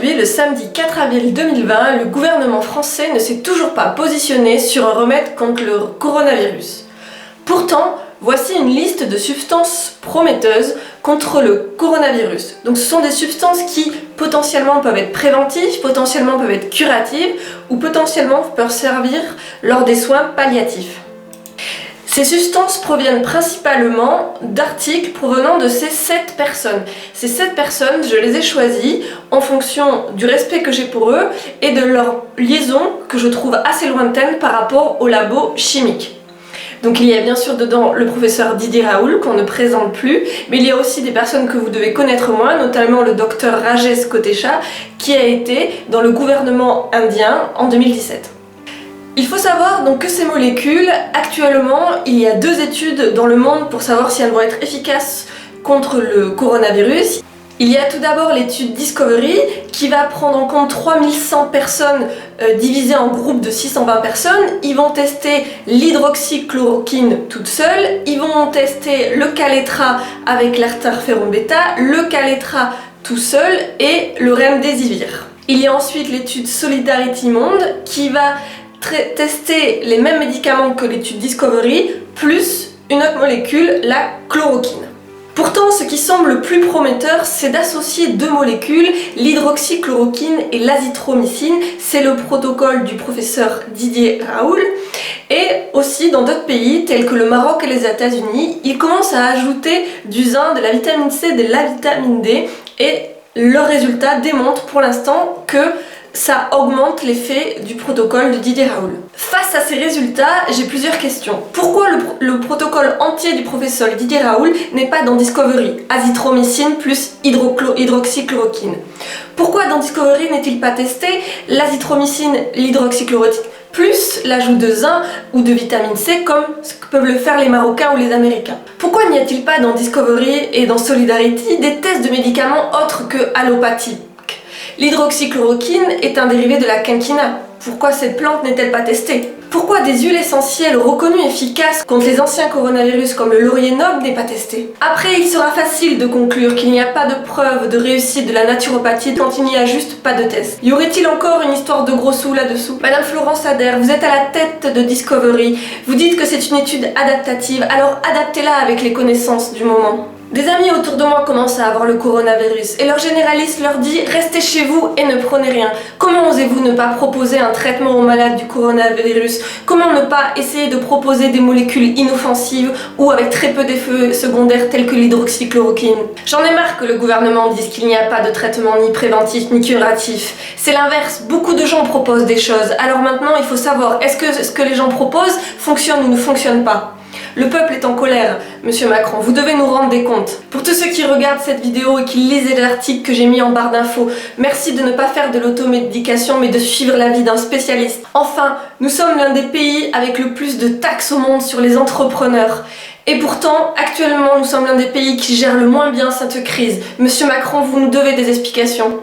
Aujourd'hui, le samedi 4 avril 2020, le gouvernement français ne s'est toujours pas positionné sur un remède contre le coronavirus. Pourtant, voici une liste de substances prometteuses contre le coronavirus. Donc ce sont des substances qui potentiellement peuvent être préventives, potentiellement peuvent être curatives ou potentiellement peuvent servir lors des soins palliatifs. Ces substances proviennent principalement d'articles provenant de ces 7 personnes. Ces 7 personnes, je les ai choisies en fonction du respect que j'ai pour eux et de leur liaison que je trouve assez lointaine par rapport au labo chimique. Donc il y a bien sûr dedans le professeur Didier Raoult qu'on ne présente plus, mais il y a aussi des personnes que vous devez connaître moins, notamment le docteur Rajesh Kotecha qui a été dans le gouvernement indien en 2017. Il faut savoir donc que ces molécules, actuellement, il y a 2 études dans le monde pour savoir si elles vont être efficaces contre le coronavirus. Il y a tout d'abord l'étude Discovery qui va prendre en compte 3100 personnes divisées en groupes de 620 personnes. Ils vont tester l'hydroxychloroquine toute seule, ils vont tester le Kaletra avec l'interféron bêta, le Kaletra tout seul et le remdesivir. Il y a ensuite l'étude Solidarity Monde qui va tester les mêmes médicaments que l'étude Discovery, plus une autre molécule, la chloroquine. Pourtant, ce qui semble le plus prometteur, c'est d'associer 2 molécules, l'hydroxychloroquine et l'azithromycine. C'est le protocole du professeur Didier Raoult. Et aussi dans d'autres pays, tels que le Maroc et les États-Unis, ils commencent à ajouter du zinc, de la vitamine C, de la vitamine D. Et leurs résultats démontrent pour l'instant que ça augmente l'effet du protocole de Didier Raoult. Face à ces résultats, j'ai plusieurs questions. Pourquoi le protocole entier du professeur Didier Raoult n'est pas dans Discovery, azithromycine plus hydroxychloroquine? Pourquoi dans Discovery n'est-il pas testé l'azithromycine, l'hydroxychloroquine plus l'ajout de zinc ou de vitamine C comme ce que peuvent le faire les Marocains ou les Américains? Pourquoi n'y a-t-il pas dans Discovery et dans Solidarity des tests de médicaments autres que allopathiques? L'hydroxychloroquine est un dérivé de la quinquina. Pourquoi cette plante n'est-elle pas testée? Pourquoi des huiles essentielles reconnues efficaces contre les anciens coronavirus comme le laurier noble n'est pas testé? Après, il sera facile de conclure qu'il n'y a pas de preuve de réussite de la naturopathie quand il n'y a juste pas de test. Y aurait-il encore une histoire de gros sous là-dessous? Madame Florence Adair, vous êtes à la tête de Discovery. Vous dites que c'est une étude adaptative, alors adaptez-la avec les connaissances du moment. Des amis autour de moi commencent à avoir le coronavirus et leur généraliste leur dit « Restez chez vous et ne prenez rien ». Comment osez-vous ne pas proposer un traitement aux malades du coronavirus? Comment ne pas essayer de proposer des molécules inoffensives ou avec très peu d'effets secondaires tels que l'hydroxychloroquine? J'en ai marre que le gouvernement dise qu'il n'y a pas de traitement ni préventif ni curatif. C'est l'inverse, beaucoup de gens proposent des choses. Alors maintenant il faut savoir, est-ce que ce que les gens proposent fonctionne ou ne fonctionne pas? Le peuple est en colère, Monsieur Macron, vous devez nous rendre des comptes. Pour tous ceux qui regardent cette vidéo et qui lisent l'article que j'ai mis en barre d'infos, merci de ne pas faire de l'automédication mais de suivre l'avis d'un spécialiste. Enfin, nous sommes l'un des pays avec le plus de taxes au monde sur les entrepreneurs. Et pourtant, actuellement, nous sommes l'un des pays qui gère le moins bien cette crise. Monsieur Macron, vous nous devez des explications.